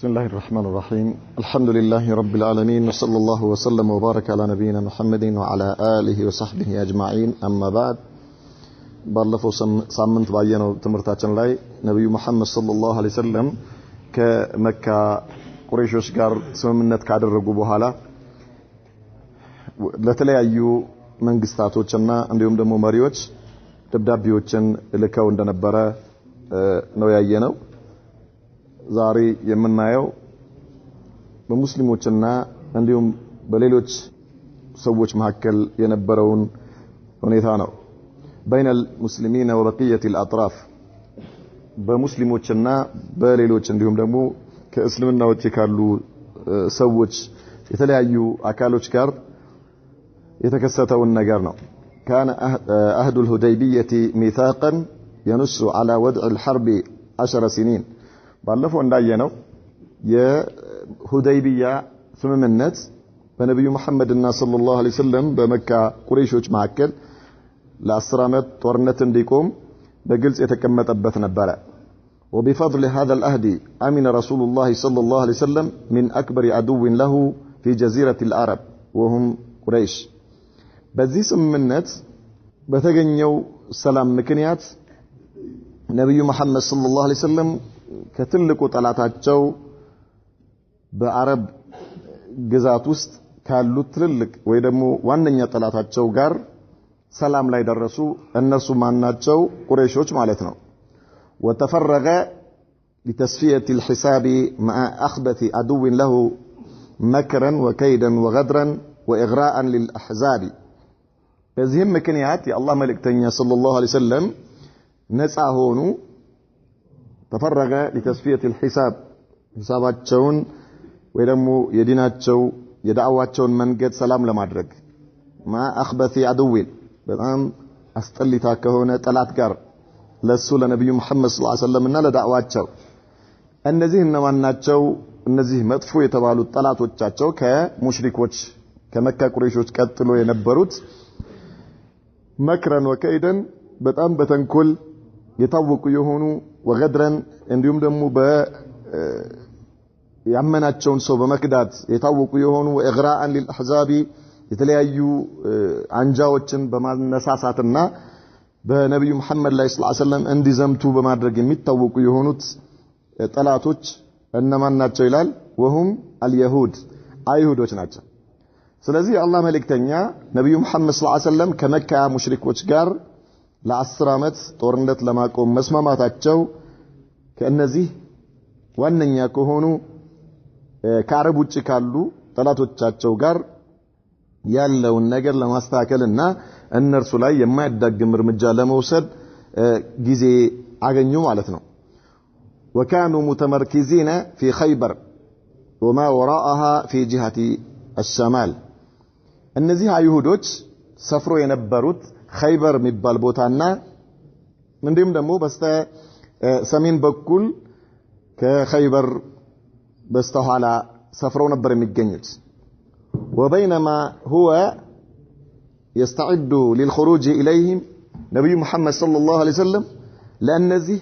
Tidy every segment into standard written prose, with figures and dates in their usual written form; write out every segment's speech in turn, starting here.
بسم الله الرحمن الرحيم الحمد لله رب العالمين وصلى الله وسلم وبارك على نبينا محمد وعلى آله وصحبه أجمعين أما بعد ባለፈው ሳምንት ባየነው ትምህርታችን ላይ ነብዩ መሐመድ ሰለላሁ ዐለይሂ ወሰለም ከመካ ቁረይሾች ጋር ስምምነት ካደረጉ በኋላ ለተለያዩ መንግስታቶችና እንዲሁም ደግሞ መሪዎች ደብዳቤዎችን ልከው እንደነበረ ነው ያየነው። ዛሬ የምናየው በሙስሊሞችና እንዲሁም በሌሎች ሰዎች መካከል የነበረውን ሁኔታ ነው። بين المسلمين وبقية الأطراف በሙስሊሞችና በሌሎች እንዲሁም ደግሞ ከእስልምና ውጪ ካሉ ሰዎች የተለያዩ አካሎች ጋር የተከሰተውን ነገር ነው። كان عهد الحديبية ميثاقا ينص على وضع الحرب 10 سنين ባለፈው እንዳየነው የሁደይቢያ ስምምነት በነብዩ መሐመድና ሰለላሁ ዐለይሂ ወሰለም በመካ ቁረይሾች መካከል ለ10 ዓመት ጦርነት እንዲቆም በግልጽ የተቀመጠበት ነበር። وبفضل هذا العهد امن رسول الله صلى الله عليه وسلم من اكبر عدو له في جزيرة العرب وهم قريش። በዚህ ስምምነት በተገኘው ሰላም ምክንያት ነብዩ መሐመድ ሰለላሁ ዐለይሂ ወሰለም ከትልቁ ጠላታቸው በአረብ ግዛት ውስጥ ካሉት ትልልቅ ወይ ደግሞ ዋነኛ ጠላታቸው ጋር ሰላም ላይ ደረሱ። እነሱ ማናቸው? ቁረይሾች ማለት ነው። وتفرغ لتصفية الحساب مع أخبث عدو له مكرا وكيدا وغدرا وإغراء للأحزاب። በዚህም ምክንያት የአላህ መልእክተኛ ሰለላሁ ዐለይሂ ወሰለም ነፃ ሆኑ። ተፈረገ لتصفية الحساب ሂሳባቸውን ወይ ደግሞ የዲናቸው የዳዕዋቸውን መንገድ ሰላም ለማድረግ مع أخبث عدو በጣም አስጠሊታ ከሆነ ጠላት ጋር ለሱ ለነብዩ መሐመድ ሰለላሁ ዐለይሂ ወሰለም እና ለዳዕዋቸው እነዚህ እነማን ናቸው? እነዚህ መጥፎ የተባሉት ጠላቶቻቸው ከሙሽሪኮች ከመካ ቁረይሾች ቀጥሎ የነበሩት መክረን ወከይደን በጣም በተንኮል የታወቁ የሆኑ ወገድረን እንዲሁም ደግሞ ያመናቸውን ሰው በመክዳት የታወቁ የሆኑ ወኢግራአን ሊልአህዛቢ የተለያዩ አንጃዎችን በማነሳሳትና በነብዩ መሐመድ ላይ ሰለላሁ ዐለይሂ ወሰለም እንዲዘምቱ በማድረግ የሚታወቁ የሆኑት ጠላቶች እነማን ናቸው ይላል? ወሁም አልየሁድ አይሁዶች ናቸው። ስለዚህ የአላህ መልእክተኛ ነብዩ መሐመድ ሰለላሁ ዐለይሂ ወሰለም ከመካ ሙሽሪኮች ጋር ለ10 ዓመት ጦርነት ለማቆም መስማማታቸው ከእነዚህ ዋነኛ ከሆኑ ከአረብ ውጪ ካሉ ጠላቶቻቸው ጋር ያለውን ነገር ለማስተካከልና እነርሱ ላይ የማይዳግም እርምጃ ለመውሰድ ጊዜ አገኙ ማለት ነው። وكانوا متمركزين في خيبر وما وراءها في جهة الشمال። እነዚህ አይሁዶች ሰፍሮ የነበሩት ኸይበር የሚባል ቦታና እንዲሁም ደግሞ በስተ ሰሜን በኩል ከኸይበር በስተኋላ ሰፍረው ነበር የሚገኙት። وبينما هو يستعد للخروج إليهم نبي محمد صلى الله عليه وسلم لأنزه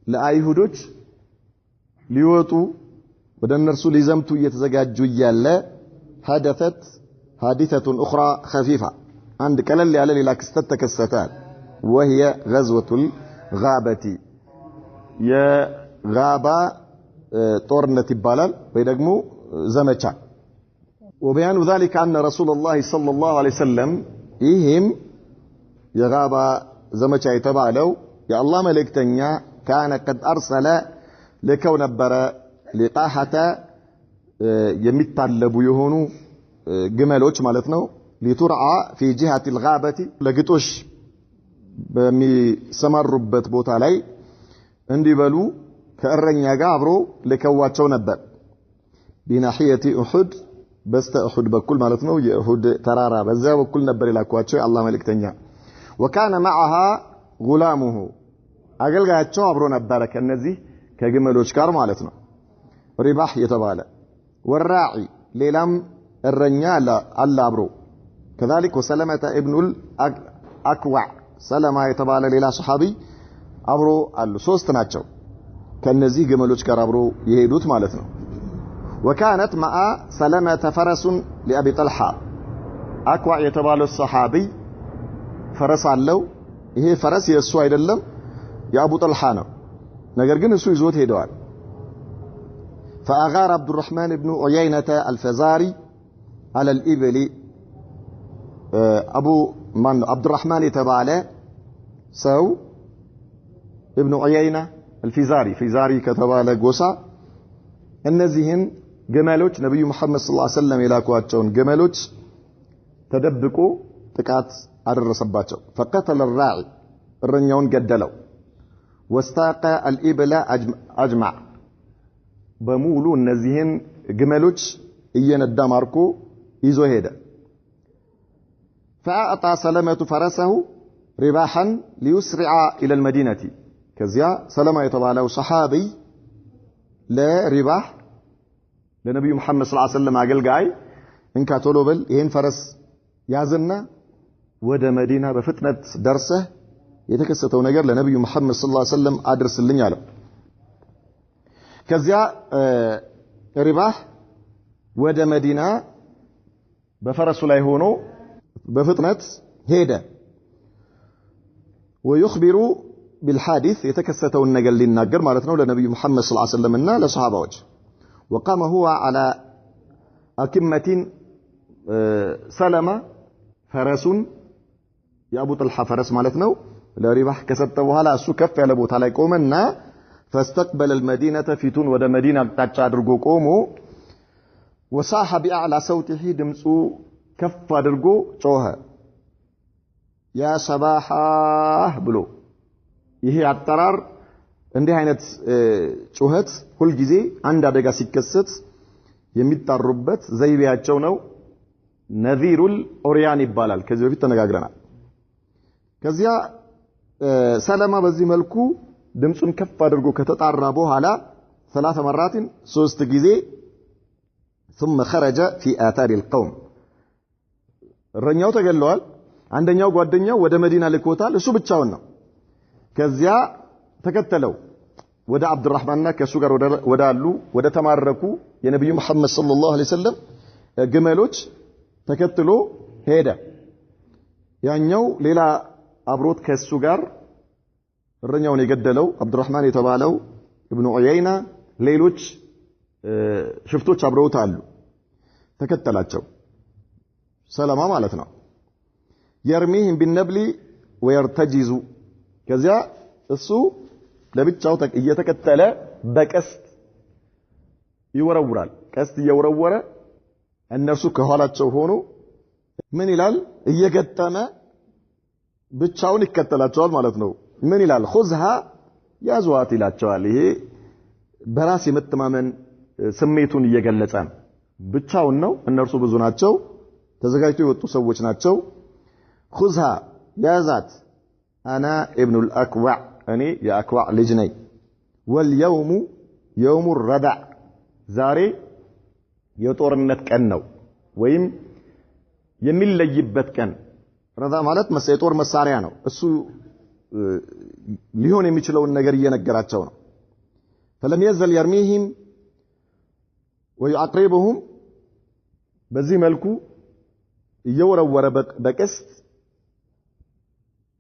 لأيهودوች ሊወጡ ወደ እነርሱ ሊዘምቱ እየተዘጋጁ እያለ حدثت حادثة أخرى خفيفة عند ቀለል ያለ ሌላ ክስተት ተከሰተ። وهي غزوة الغابة የጋባ ጦርነት ይባላል ወይ ደግሞ ዘመቻ። وبيان ذلك أن رسول الله صلى الله عليه وسلم إيهم يغابا زمچا يتبالو يا الله ملكتنيا كان قد أرسل لكو نبر لقاحة يمتالبو يهونو جمالوچ مالتنو لترعى في جهة الغابة لقيتوش بمسمربت بوتا لاي اندي بلو كأرنيا غابرو لكواتشو نبر بناحية أحد በስተ እሁድ በኩል ማለት ነው። የእሁድ ተራራ በዛ በኩል ነበር ይላኳቸው የአላህ መልእክተኛ። وكان معها غلامه አገልጋያቸው አብሮ ነበር ከነዚህ ከግመሎች ጋር ማለት ነው። ሪባህ የተባለ ወራዒ ሌላም እረኛ አለ አብሮ። كذلك وسلمة ابن الأكوع ሰለማ የተባለ ሌላ ሱሐቢ አብሮ አሉ። ሶስት ናቸው ከነዚህ ግመሎች ጋር አብሮ የሄዱት ማለት ነው። وكانت مع سلمة فرس لأبي طلحة أكوع يتبالو الصحابي فرس አለው ይሄ ፈረስ የሱ አይደለም የአቡ ጠልሃ ነው ነገር ግን እሱ ይዞት ሄደዋል فأغار عبد الرحمن بن عيينة الفزاري على الإبل عبد الرحمن يتباله سو ابن عيينة الفزاري كتباله قوسا እነዚህን ገመሎች ነብዩ መሐመድ ሰለላሁ ዐለይሂ ወሰለም የላኳቸውን ገመሎች ተደብቆ ጥቃት አደረሰባቸው فقتل الراعي እረኛውን ገደለው واستاق الابل اجمع በሙሉ እነዚህን ግመሎች እየነዳ ማርኮ ይዞ ሄደ فاعطى سلمة فرسه رباحا ليسرع الى المدينة ከዚያ ሰለማ የተባለው ሰሃቢ ለሪባህ ለነብዩ መሐመድ ሰለላሁ ዐለይሂ ወሰለም አገልጋይ እንካ ቶሎ በል ይሄን ፈረስ ያዝና ወደ መዲና በፍጥነት ደርሰህ የተከሰተው ነገር ለነብዩ መሐመድ ሰለላሁ ዐለይሂ ወሰለም አድርስልኝ አለው ከዚያ ሪባህ ወደ መዲና በፈረሱ ላይ ሆኖ በፍጥነት ሄደ ويخبر بالحادث يتكسته النجل للناجر مالتنا لنبي محمد صلى الله عليه وسلم إنا لصحابه وقام هو على أكمة سلمة فرس يا أبو طلحة فرس مالتنا لربح كسبته وهلا سكف على أبو طلحة قومنا فاستقبل المدينة في تون ود مدينة تشادرجو قومو وصاح بأعلى صوته دمسو كف درجو شوها يا صباحا بلو ይሄ አጠራር እንዲህ አይነት ጩኸት ሁሉ ጊዜ አንድ አደጋ ሲከሰት የሚጣሩበት ዘይቤያቸው ነው ነዚሩል ኦሪያን ይባላል ከዚህ በፊት ተነጋግረናል ከዚያ ሰለማ በዚህ መልኩ ድምጹን ከፍ አድርጎ ከተጣራ በኋላ 3 مرات 3 ጊዜ ثم خرج في آثار القوم እረኛው ተገለዋል አንደኛው ጓደኛው ወደ መዲና ልኮታል እሱ ብቻውን ነው ከዚያ ተከተለው ወደ አብዱራህማንና ከሱ ጋር ወዳሉ ወደ ተማረኩ የነብዩ መሐመድ ሰለላሁ ዐለይሂ ወሰለም ግመሎች ተከትሎ ሄደ ያኛው ሌላ አብሮት ከሱ ጋር እረኛውን የገደለው አብዱራህማን የተባለው ኢብኑ ዑየይና ሌሎች ሽፍቶች አብረውት አሉ ተከተላቸው ሰላማ ማለት ነው يرميهم بالنبل ويرتجز ከዚያ እሱ ለብቻው እየተከተለ በቀስት ይወረውራል ቀስት እየወረወረ እነሱ ከኋላቸው ሆኖ ምን ይላል እየገጠመ ብቻውን ይከተላቸዋል ማለት ነው ምን ይላል خذها ያዟት ይላቸዋል ይሄ በራስ የመተማመን ስሜቱን እየገለጸ ነው ብቻውን ነው እነርሱ ብዙ ናቸው ተዘጋጅተው የወጡ ሰዎች ናቸው خذها ያዛት أنا ابن الأكوع أني يا أكوع لجني واليوم يوم الردع زاري يطورنت كأنه ويم يميل ليبت كان رضا مالت مسيطور مساريانو السو ليهون يميشلو النجرية نجراتشونا فلم يزل يرميهم ويعقربهم بزي ملكو يورا بكست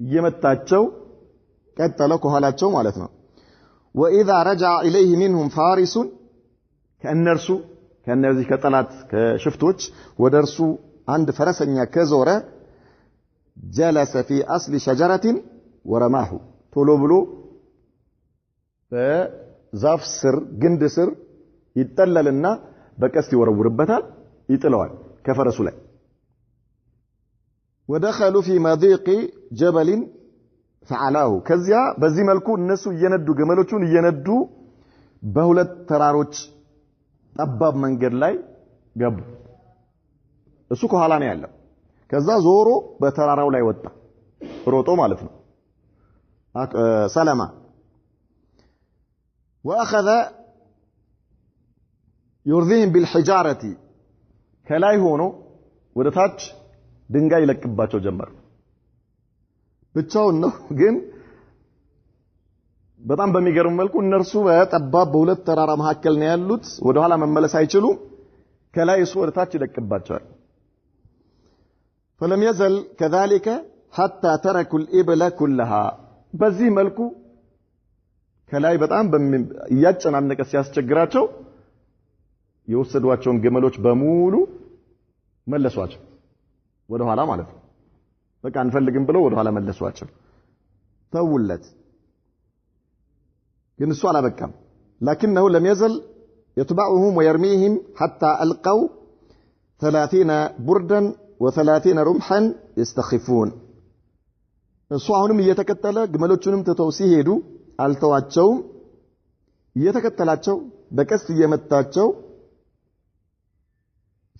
يمتاچو ቀጠለ ከኋላቸው ማለት ነው واذا رجع اليه منهم فارس ከነዚህ ከጠላት ከሽፍቶች ወደርሱ አንድ ፈረሰኛ ከዞረ جلس في اصل شجره ورماه ቶሎ ብሎ በዛፍ ስር ግንድ ስር ይጠለልና በቀስት ይወረውርበታል ይጥለዋል ከፈረሱ ላይ ودخلوا في مضيق جبل فعلاه ከዚያ በዚህ መልኩ እነሱ እየነዱ ገመሎቹን እየነዱ በሁለት ተራሮች ጠባብ መንገድ ላይ ገቡ እሱ ከኋላ ነው ያለው ከዛ ዞሮ በተራራው ላይ ወጣ ሮጦ ማለት ነው ሰለማ واخذ يرذهم بالحجاره ከላይ ሆኖ ወደ ታች ድንጋይ ለቅባቸው ጀመር ብቻውን ነው ግን በጣም በሚገርም መልኩ እነርሱ በጠባብ በሁለት ተራራ መካከል ነው ያሉት ወደ ኋላ መመለስ አይችሉም ከላይ እሱ ወደ ታች ይደቅባቸዋል فلم يزل كذلك حتى تركوا الإبل كلها በዚህ መልኩ ከላይ በጣም ያጨናነቀ ሲያስቸግራቸው የወሰዷቸውን ግመሎች በሙሉ መለሷቸው ወደ ኋላ ማለት ነው በቃ አንፈልግም ብለው ወደ ኋላ መለሷቸው ተውለት ግን እሱ አላበቃም لكنه لم يزل يتبعهم ويرميهم حتى ألقوا 30 بردا و30 رمحا يستخفون እሱ አሁንም እየተከተለ ግመሎቹንም ተተው ሲሄዱ አልተዋቸውም እየተከተላቸው በቀስ እየመታቸው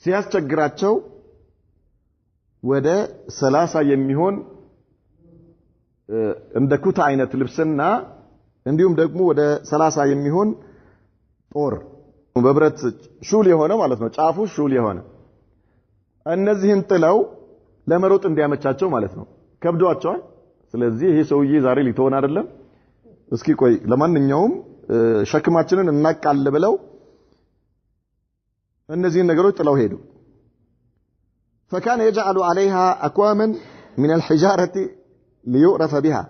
ሲያስቸግራቸው ወደ 30 የሚሆን እንደ ኩታ አይነት ልብስና እንዲሁም ደግሞ ወደ 30 የሚሆን ጦር በብረት ሹል የሆነ ማለት ነው ጫፉ ሹል የሆነ እነዚህን ጥለው ለመሮጥ እንዲያመቻቸው ማለት ነው ከብዷቸዋል ስለዚህ ይሄ ሰውዬ ዛሬ ሊተወን አይደለም እስኪ ቆይ ለማንኛውም ሸክማችንን እናቃል ብለው እነዚህን ነገሮች ጥለው ሄዱ فكان يجعل عليها أكواما من الحجارة ليعرف بها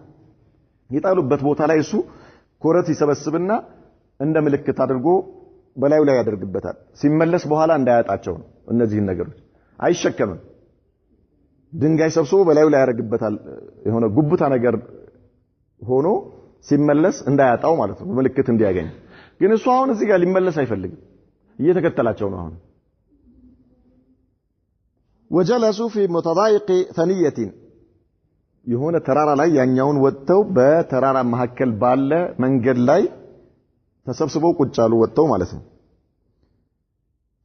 يطالبበት ቦታ ላይ እሱ ኮረት ይሰበስብና እንደ ምልክት አድርጎ በላዩ ላይ ያደርግበታል ሲመለስ በኋላ እንዳያጣቸው ነው እነዚህን ነገሮች አይሸከምም ድንጋይ ሰብስቦ በላዩ ላይ ያደርግበታል የሆነ ጉብታ ነገር ሆኖ ሲመለስ እንዳያጣው ማለት ነው ምልክት እንዲያገኝ ግን እሱ አሁን እዚህ ጋር ሊመለስ አይፈልግም እየተከተላቸው ነው አሁን وجلسوا في متضايق ثنية የሆነ ተራራ ላይ ያኛውን ወጥተው በተራራ መካከል ባለ መንገድ ላይ ተሰብስበው ቁጭ አሉ ወጥተው ማለት ነው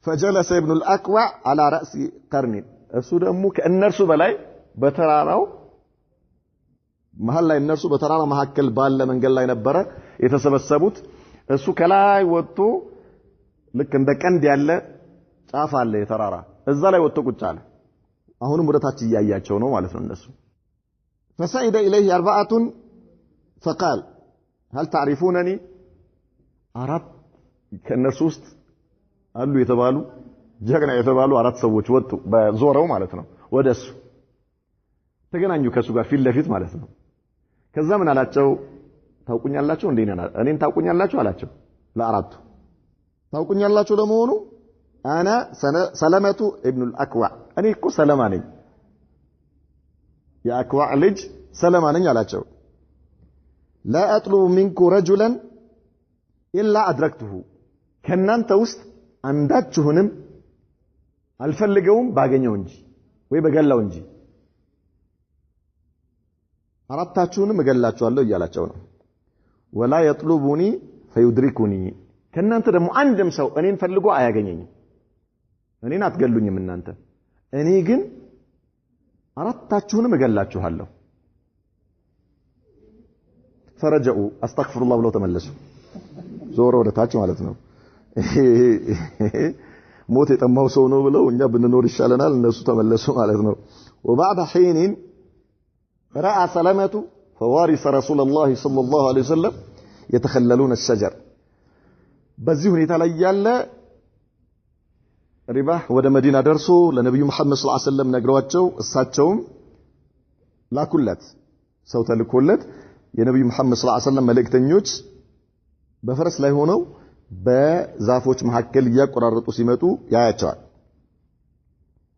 فجلس ابن الأكوع على رأس قرن እሱ ደግሞ ከእነርሱ በላይ በተራራው መሃል ላይ እነርሱ በተራራ መካከል ባለ መንገድ ላይ ነበር የተሰበሰቡት እሱ ከላይ ወጥቶ ልክ እንደ ቀንድ ያለ ጫፍ አለ የተራራ እዛ ላይ ወጥቶ ቁጭ አለ አሁንም ወደ ታች ያያያቸው ነው ማለት ነው እነሱ فسعد إليه 4 فقال هل تعرفونني አራት ከእነርሱ ውስጥ አሉ የተባሉ ጀግና የተባሉ አራት ሰዎች ወጡ በዞረው ማለት ነው ወደሱ ተገናኙ ከሱ ጋር ፊት ለፊት ማለት ነው ከዛ ምን አላቸው ታውቁኛላችሁ እንዴ እኔን ታውቁኛላችሁ አላቸው ለአራቱ ታውቁኛላችሁ ለመሆኑ አና ሰለመቱ ኢብኑ አልአክዋ እኔ እኮ ሰለማ ነኝ የአክዋ ልጅ ሰለማ ነኝ አላቸው لا اطلب منكم رجلا الا ادركته ከናንተ ውስጥ አንዳችሁንም አልፈልገውም ባገኘው እንጂ ወይ በገላው እንጂ አራታችሁንም እገላችኋለሁ እያላቸው ነው ولا يطلبني فيدركني ከናንተ ደግሞ አንድም ሰው እኔን ፈልጎ አያገኘኝም እኔን አትገሉኝም እናንተ እኔ ግን አራታችሁንም እገላችኋለሁ فرجعوا استغفر الله ብለው ተመለሱ ዞሮ ወደ ታች ማለት ነው ሞት የጠማው ሰው ነው ብለው እኛ ብንኖር ይሻለናል እነሱ ተመለሱ ማለት ነው وبعد حين راى سلامه فوارث رسول الله صلى الله عليه وسلم يتخللون الشجر በዚህ ሁኔታ ላይ ያለ ሪባህ ወደ መዲና ደርሶ ለነብዩ መሐመድ ሰለላሁ ዐለይሂ ወሰለም ነግረዋቸው እሳቸውም ላኩለት ሰው ተልኮለት የነብዩ መሐመድ ሰለላሁ ዐለይሂ ወሰለም መልእክተኞች በፈረስ ላይ ሆነው በዛፎች መካከል ያቆራረጡ ሲመጡ ያያቸዋል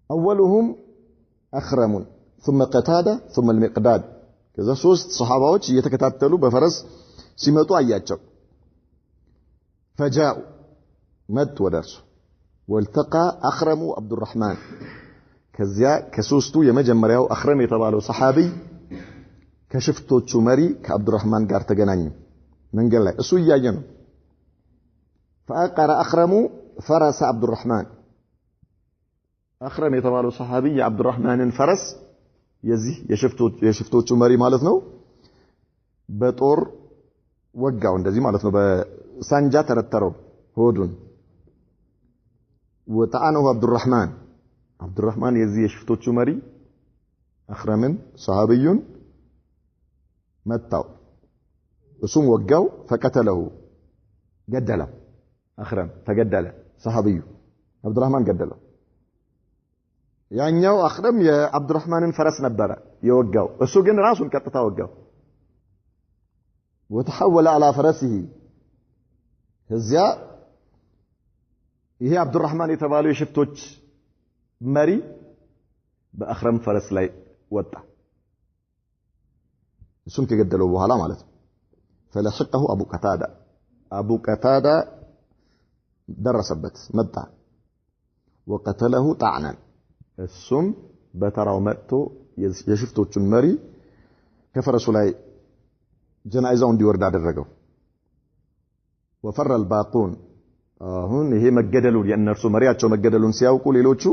اولهم اخرم ثم قتاده ثم المقداد ከዛ ሶስት ሱሐባዎች እየተከታተሉ በፈረስ ሲመጡ አያቸው فجاءوا مد ودرس والتقى اخرم عبد الرحمن ከዚያ ከሶስቱ የመጀመሪያው اخرم የተባለው ሰሃቢ ከሽፍቶቹ መሪ ከአብዱ الرحمن ጋር ተገናኙ መንገድ ላይ እሱ እያየ ነው فأقر أخرم فرس عبد الرحمن أخرم يتبالو صحابي عبد الرحمن فرس يزي يشفتوچو مري ማለት ነው በጦር ወጋው እንደዚህ ማለት ነው በሳንጃ ተረተረው ሆዱን وطعنه عبد الرحمن يزي يشفتوچو مري أخرمن صحابيون መታው እሱም ወጋው فقتله ገደለው አኽረም ተገደለ ሰሃቢዩ አብዱራህማን ገደለው ያኛው አኽረም የአብዱራህማንን ፈረስ ነበረ የወጋው እሱ ግን ራሱን ቀጥታ ወጋው وتحول على فرسه እዚያ ይሄ አብዱራህማን የተባለው የሽፍቶች መሪ በአኽረም ፈረስ ላይ ወጣ እሱን ከገደለው በኋላ ማለት ነው فلحقه أبو قتادة درسበት መጣ وقتله طعنا እሱም በተራው መጥቶ የሽፍቶቹን መሪ ከፈረሱ ላይ ጀናይዛው እንዲወርድ አደረገው وفر الباقون አሁን ይሄ መገደሉን የእነርሱ መሪያቸው መገደሉን ሲያውቁ ሌሎቹ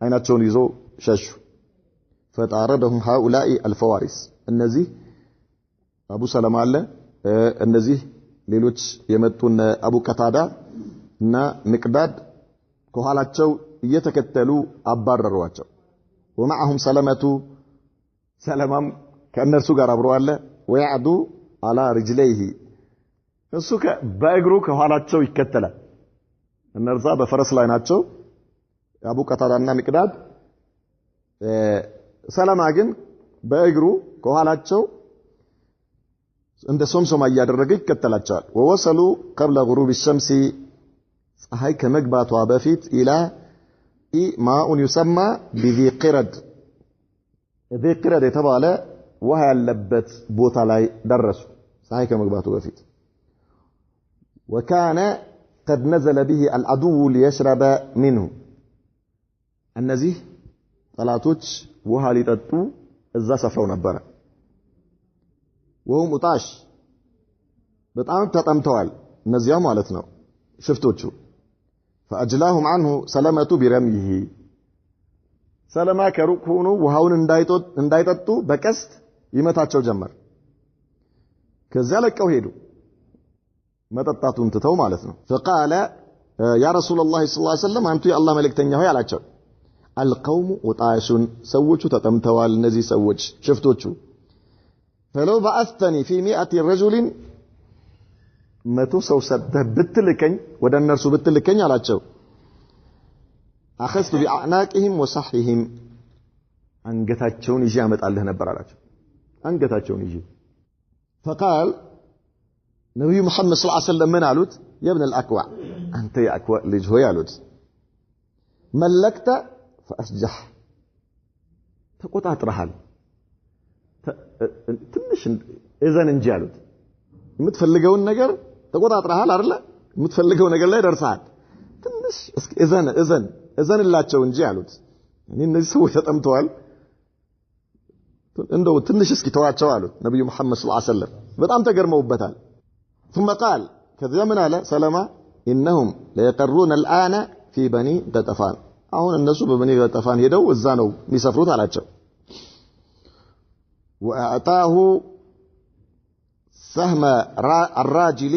አይናቸውን ይዘው ሸሹ فطاردهم هؤلاء الفوارس እነዚህ አቡ ሰለማ አለ እነዚህ ሌሎች የመጡን አቡ ቀታዳ እና ሚቅዳድ ከኋላቸው እየተከተሉ አባረሯቸው ومعهم ሰለማም ከእነርሱ ጋር አብሮ አለ ወያዕዱ على رجليه እሱ በእግሩ ከኋላቸው ይከተላል እነርዛ በፈረስ ላይ ናቸው አቡ ቀታዳና ሚቅዳድ ሰለማ ግን በእግሩ ከኋላቸው እንደ ሶምሶማ ያደረገ ይከተላቸዋል ووصلوا قبل غروب الشمس ፀሐይ ከመግባቷ በፊት الى ماء يسمى بذي قرد ذي قرد የተባለ ውሃ ያለበት ቦታ ላይ ደረሱ ፀሐይ ከመግባቱ በፊት وكان قد نزل به العدو ليشرب منه እነዚህ ጠላቶች ውሃ ሊጠጡ እዛ ሰፍረው ነበር ወሁም ኡጣሽ በጣም ተጠምተዋል እነዚያ ማለት ነው ሽፍቶቹ فاجلاهم عنه سلمة برميه ሰለማ ከሩቅ ሆኖ ውሃውን እንዳይጠጡ በቀስት ይመታቸው ጀመር ከዚያ ለቀው ሄዱ መጠጣቱን ትተው ማለት ነው فقال يا رسول الله صلى الله عليه وسلم አንቱ የአላህ መልእክተኛ ሆይ አላቸው القوم ኡጣሽ ሰዎቹ ተጠምተዋል እነዚህ ሰዎች ሽፍቶቹ فلو بعثتني في 100 رجل መቶ ሰው ሰጥተህ ብትልከኝ ወደ እነርሱ ብትልከኝ አላቸው اخذت باعناقهم وصحهم አንገታቸውን ይዤ አመጣልህ ነበር አላቸው አንገታቸውን ይዤ فقال ነብዩ መሐመድ ሰለላሁ ዐለይሂ ወሰለም ምን አሉት يا ابن الاكوع አንተ የአክዋ ልጅ ሆይ አሉት መለክተ فاسجح ተቆጣጥረሃል ትንሽ እዘን እንጂ አሉት የምትፈልገውን ነገር ተቆጣጥረሃል አይደል የምትፈልገው ነገር ላይ ደርሰሃል ትንሽ እስኪ እዘንላቸው እንጂ አሉት እነዚህ ሰዎች ተጠምተዋል እንደው ትንሽ እስኪ ተዋቸው አሉት ነብዩ መሐመድ ሰለላሁ ዐለይሂ ወሰለም በጣም ተገርመውበታል ثم قال ከዚያ ምን አለ ሰለማ انهم ليقرون الان في بني غطفان አሁን እነሱ በበኒ غطفان ሄደው እዛ ነው የሚሰፍሩት አላቸው واعطاه سهم الراجل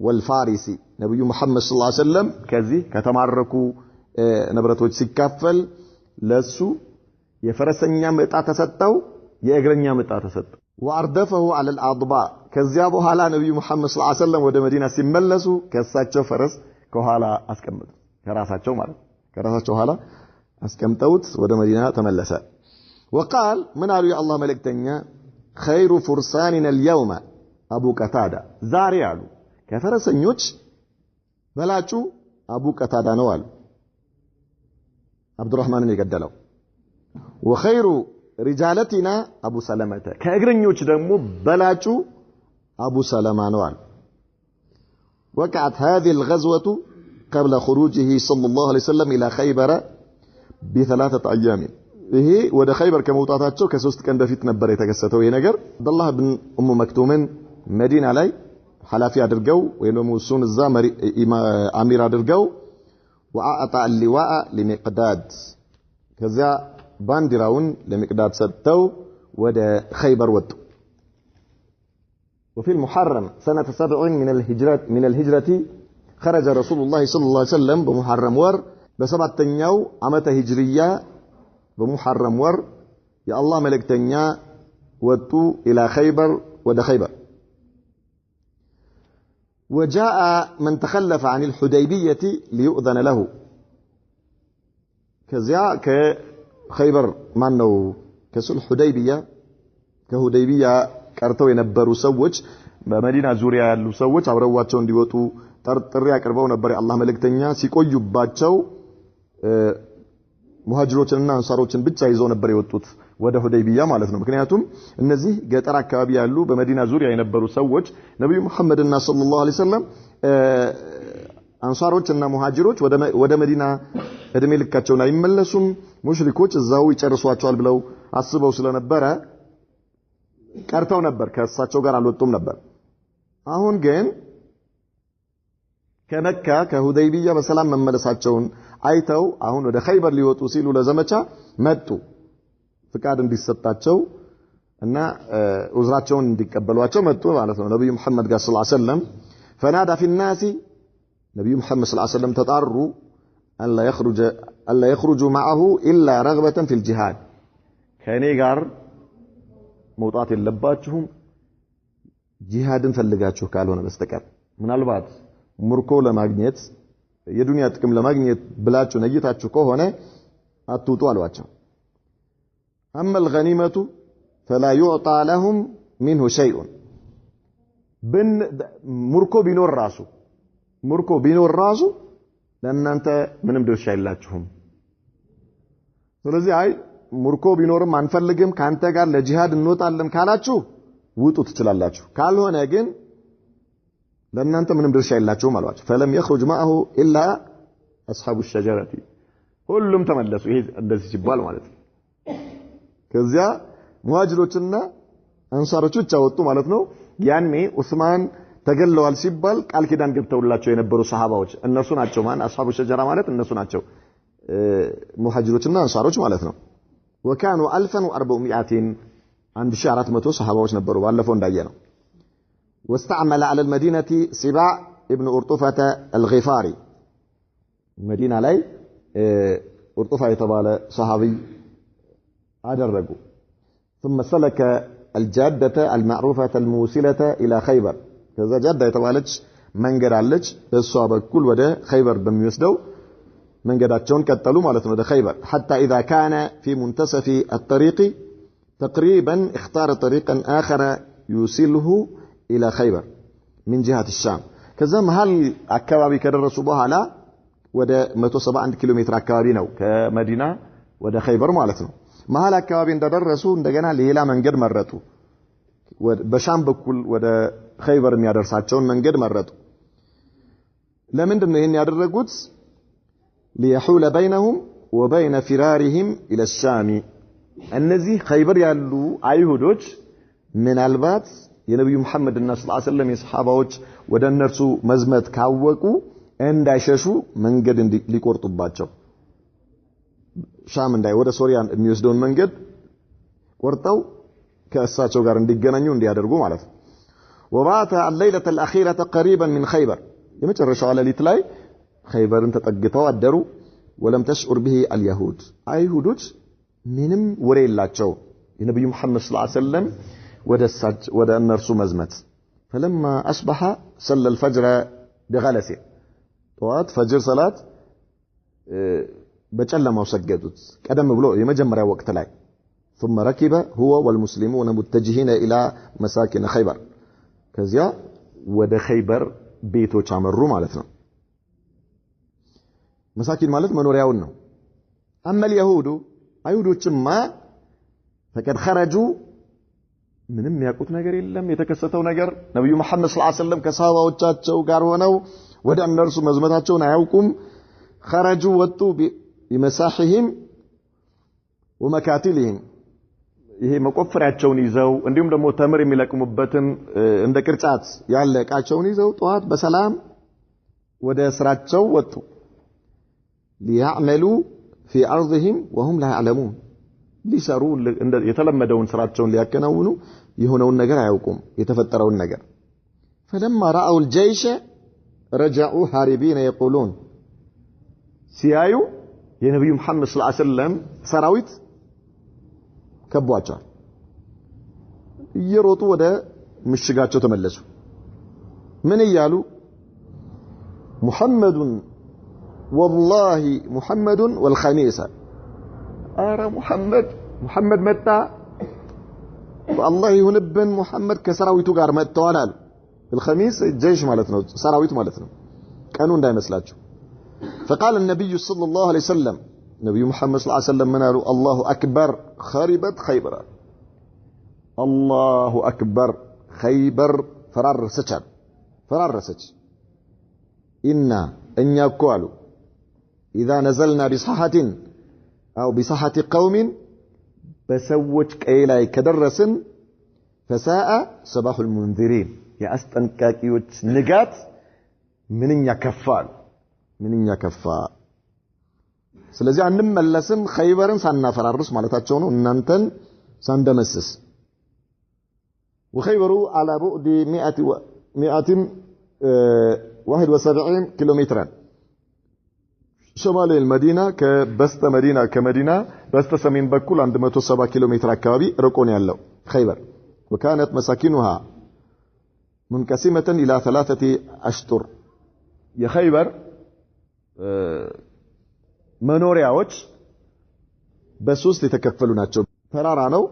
والفارسي ነብዩ መሐመድ ሰለላሁ ዐለይሂ ወሰለም ከዚህ ከተማረኩ ንብረቶች ሲካፈል ለሱ የፈረሰኛ ዕጣ ተሰጠው የእግረኛ ዕጣ ተሰጠው وأردفه على الأضباء ከዚያ በኋላ ነብዩ መሐመድ ሰለላሁ ዐለይሂ ወሰለም ወደ መዲና ሲመለሱ ከሳቸው ፈረስ ከኋላ አስቀምጡ ከራሳቸው ማለት ከራሳቸው ኋላ አስቀምጠውት ወደ መዲና ተመለሰ وقال من قالوا يا الله ملكتنيا خير فرساننا اليوم أبو قتادة ዛሬ አሉ ከፈረሰኞች በላጩ አቡ ቀታዳ ነው አሉ አብዱራህማንን የገደለው وخير رجالتنا ابو سلمة ከእግረኞች ደግሞ በላጩ ابو سلمة ነው አሉ وقعت هذه الغزوة قبل خروجه صلى الله عليه وسلم الى خيبر بثلاثه ايام ይሄ ወደ ኸይበር ከመውጣታቸው ከ3 ቀን በፊት ነበር የተከሰተው ይሄ ነገር አብዱላህ ብን ኡሙ መክቱምን መዲና ላይ ሐላፊ አድርገው ወይ ደግሞ እሱን እዛ አሚር አድርገው وعطى اللواء لمقداد ከዛ ባንዲራውን ለሚቅዳድ ሰጥተው ወደ ኸይበር ወጡ وفي المحرم سنة 7 من الهجرة خرج رسول الله صلى الله عليه وسلم بمحرم ور በሰባተኛው ዓመተ ሂጅሪያ በሙሐረም ወር የአላህ መልእክተኛ ወጡ ኢላ ኸይበር ወደ ኸይበር وجاء من تخلف عن الحديبية ليؤذن له كزيا كخيبر مانو كسل حديبية كهديبية ቀርተው የነበሩ ሰዎች በመዲና ዙሪያ ያሉ ሰዎች አብረዋቸው እንዲወጡ ጥሪ ያቀርበው ነበር የአላህ መልእክተኛ ሲቆዩባቸው ሙሃጅሮችንና አንሳሮችን ብቻ ይዘው ነበር የወጡት ወደ ሁደይቢያ ማለት ነው ምክንያቱም እነዚህ ገጠር አካባቢ ያሉ በመዲና ዙሪያ የነበሩ ሰዎች ነብዩ መሐመድና ሰለላሁ ዐለይሂ ወሰለም አንሳሮችና ሙሃጅሮች ወደ መዲና እድሜ ልካቸውን አይመለሱም ሙሽሪኮች እዛው ይጨርሷቸዋል ብለው አስበው ስለነበረ ቀርተው ነበር ከእሳቸው ጋር አልወጡም ነበር አሁን ግን ከመካ ከሁደይቢያ በሰላም መመለሳቸውን አይተው አሁን ወደ ኸይበር ሊወጡ ሲሉ ለዘመቻ መጡ ፍቃድ እንዲሰጣቸው እና ኡዝራቸውን እንዲቀበሏቸው መጡ ማለት ነው ነብዩ መሐመድ ጋር ሰለላሁ ዐለይሂ ወሰለም فنادى في الناس ነብዩ መሐመድ ሰለላሁ ዐለይሂ ወሰለም ተጣሩ ألا يخرجوا معه إلا رغبة في الجهاد ከኔ ጋር መውጣት የለባችሁም ጂሃድን ፈልጋችሁ ካልሆነ በስተቀር ምናልባት ምርኮ ለማግኘት የዱንያ ጥቅም ለማግኘት ብላችሁ ነይታችሁ ከሆነ አትውጡ አሏቸው أما الغنيمة فلا يعطى لهم منه شيء ምርኮ ቢኖር ራሱ ለእናንተ ምንም ድርሻ የላችሁም ስለዚህ አይ ምርኮ ቢኖርም አንፈልግም ካንተ ጋር ለጂሃድ እንወጣለን ካላችሁ ውጡ ትችላላችሁ ካልሆነ ግን ለእናንተ ምንም ድርሻ የላችሁም አሏቸው فلم يخرج معه إلا أصحاب الشجرة ሁሉም ተመለሱ ይሄ እንደዚህ ሲባል ማለት ነው ከዚያ ሙሃጅሮችና አንሳሮች ብቻ ወጡ ማለት ነው ያኔ ዑስማን ተገለዋል ሲባል ቃል ኪዳን ገብተውላቸው የነበሩ ሰሃባዎች እነሱ ናቸው ማን አስሐቡ ሸጀራ ማለት እነሱ ናቸው ሙሃጅሮችና አንሳሮች ማለት ነው وكانوا 1400 1400 ሰሃባዎች ነበሩ ባለፈው እንዳየነው واستعمل على المدينة سباع ابن أرطفة الغفاري مدينة ላይ أرطفة የተባለ صحابي አደረጉ ثم سلك الجادة المعروفة الموصلة إلى خيبر ከዛ ጃዳ የተባለች መንገድ አለች በሷ በኩል ወደ ኸይበር በሚወስደው መንገዳቸውን ቀጠሉ ማለት ነው ወደ ኸይበር حتى إذا كان في منتصف الطريق تقريبا اختار طريقا آخر يوصله إلى خيبر من جهة الشام ከዛ መሃል አካባቢ ከደረሱ በኋላ ወደ 171 ኪሎ ሜትር አካባቢ ነው ከመዲና ወደ ኸይበር ማለት ነው መሃል አካባቢ እንደደረሱ እንደገና ሌላ መንገድ መረጡ በሻም በኩል ወደ ኸይበር የሚያደርሳቸውን መንገድ መረጡ ለምንድን ነው ይሄን ያደረጉት ليحول بينهم وبين فرارهم إلى الشام እነዚህ ኸይበር ያሉ አይሁዶች ምናልባት የነብዩ መሐመድ እና ሰለላሁ ዐለይሂ ወሰለም የሰሃባዎች ወደ እነርሱ መዝመት ካወቁ እንዳይሸሹ መንገድ ሊቆርጡባቸው ሻም ወደ ሶሪያ የሚወስደውን መንገድ ቆርጠው ከእሳቸው ጋር እንዲገናኙ እንዲያደርጉ ማለት ነው وبات الليلة الأخيرة قريبا من خيبر የመጨረሻው ሌሊት ላይ ኸይበርን ተጠግተው አደሩ ولم تشعر به اليهود አይሁዶች ምንም ወሬ የላቸው የነብዩ መሐመድ ሰለላሁ ዐለይሂ ወሰለም ወደ እነርሱ መዝመት فلما أصبح صلى الفجر بغلس ጠዋት ፈጅር ሰላት በጨለማው ሰገዱት ቀደም ብሎ የመጀመሪያው ወቅት ላይ ثم ركب هو والمسلمون متجهين إلى مساكن خيبر ከዚያ ወደ ኸይበር ቤቶች አመሩ ማለት ነው መሳኪን ማለት መኖሪያውን ነው أما اليهود አይሁዶችማ فقد خرجوا ምንም ያቁት ነገር የለም የተከሰተው ነገር ነብዩ መሐመድ ሰለላሁ ዐለይሂ ወሰለም ከሰሃባዎቻቸው ጋር ሆነው ወደ እነርሱ መዝመታቸውን አያውቁም خرجوا ወጡ بمساحهم ومكاتلهم ይሄ መቆፈሪያቸውን ይዘው እንዲሁም ደግሞ ተምር የሚለቅሙበትን እንደ ቅርጫት ያለ ዕቃቸውን ይዘው ጧት በሰላም ወደ ስራቸው ወጡ ليعملوا في أرضهم وهم لا يعلمون ሊሰሩ የተለመደውን ስራቸውን ሊያከናውኑ የሆነውን ነገር አያውቁም የተፈጠረውን ነገር فلما رأوا الجيش رجعوا هاربين يقولون ሲያዩ የነብዩ መሐመድ ሰለላሁ ዐለይሂ ወሰለም ሰራዊት ከቧቸው እየሮጡ ወደ ምሽጋቸው ተመለሱ ምን ይያሉ محمد والله محمد والخميس ኧረ محمد መጣ والله يهنبن محمد ከሰራዊቱ ጋር መጥተዋል አሉ الخميس الجيش ማለት ነው ሰራዊት ማለት ነው ቀኑ እንዳይመስላችሁ فقال النبي صلى الله عليه وسلم نبي محمد صلى الله عليه وسلم من قالوا الله أكبر خربت خيبر الله أكبر خيبر فرارسج إنا إن يقولوا إذا نزلنا بصحة أو بصحة قوم بسوج كيلاي كدرس فساء صباح المنذرين يا أستنكاكيوت نجات من يكفال ስለዚህ አንመለስም ኸይበርን ሳናፈራርስ ማለታቸው ነው እናንተን ሳንደመስስ وخيبر على بعد 171 كيلومترا شمال المدينة كبست مدينة كمدينة بست سمين بكل 170 كيلومتر አካባቢ ርቆን ያለው خيبر وكانت مساكنها منقسمة إلى 3 أشطر የኸይበር መኖሪያዎች በሶስት የተከፈሉ ናቸው ተራራ ነው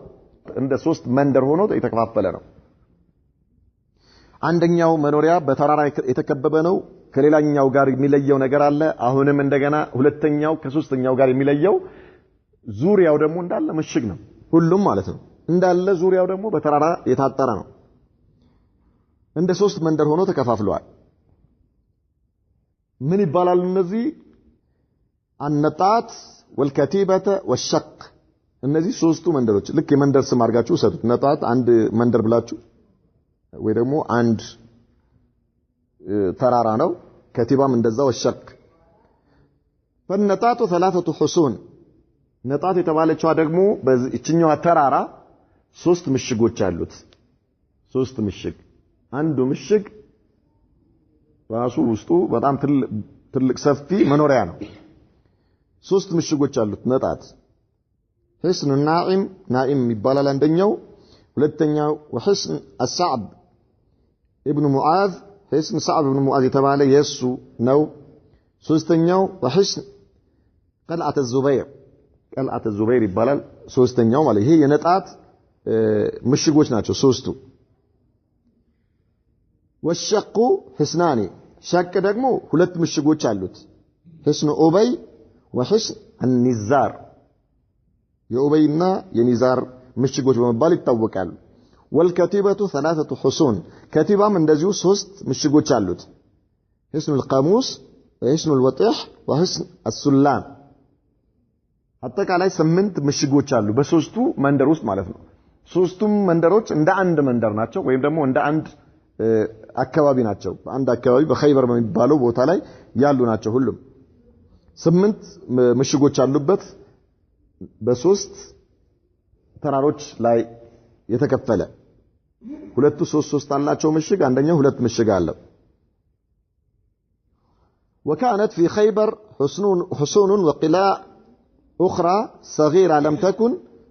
እንደ ሶስት መንደር ሆኖ የተከፋፈለ ነው አንደኛው መኖሪያ በተራራ የተከበበ ነው ከሌላኛው ጋር የሚለየው ነገር አለ አሁንም እንደገና ሁለተኛው ከሶስተኛው ጋር የሚለየው ዙሪያው ደግሞ እንዳለ ምሽግ ነው ሁሉም ማለት ነው እንዳለ ዙሪያው ደግሞ በተራራ የታጠረ ነው እንደ ሶስት መንደር ሆኖ ተከፋፍለዋል ምን ይባላሉ እነዚህ النطات والكتيبة والشق እነዚህ ሶስቱ መንደሮች ልክ የመንደር ስም አድርጋችሁ ሰጡት ነጣት አንድ መንደር ብላችሁ ወይ ደግሞ አንድ ተራራ ነው ከቲባም እንደዛው الشق فالنطات 3 حصون ነጣት የተባለችው ደግሞ በእችኛው ተራራ ሶስት ምሽጎች አሉት ሶስት ምሽግ አንዱ ምሽግ ራሱ ውስጡ በጣም ትልቅ ሰፊ መኖሪያ ነው ሶስት ምሽጎች አሉት ነጣት حصن نائم ይባላል አንደኛው ሁለተኛው وحصن الصعب ابن معاذ حصن صعب ابن معاذ የተባለ የሱ ነው ሶስተኛው وحصن قلعة الزبير ይባላል ሶስተኛው ማለት ይሄ የነጣት ምሽጎች ናቸው ሶስቱ والشق حصنان شق ደግሞ ሁለት ምሽጎች አሉት حصن ኡበይ وحصن النزار የኡበይና የኒዛር ምሽጎች በመባል ይታወቃሉ والكتيبة 3 حصون كتيبام እንደዚሁ ሶስት ምሽጎች አሉት حصن القاموس وحصن الوطيح وحصن السلام አጠቃላይ 8 ምሽጎች አሉ በሶስቱ መንደር ውስጥ ማለት ነው ሶስቱም መንደሮች እንደ አንድ መንደር ናቸው ወይም ደግሞ እንደ አንድ አካባቢ ናቸው በአንድ አካባቢ በኸይበር በሚባለው ቦታ ላይ ያሉ ናቸው ሁሉም 8 ምሽጎች አሉበት በሶስት ተራሮች ላይ የተከፈለ ሁለቱ ሶስት አላቸው ምሽግ አንደኛው ሁለት ምሽግ አለው وكانت في خيبر حصون وقلاع أخرى صغيرة لم تكن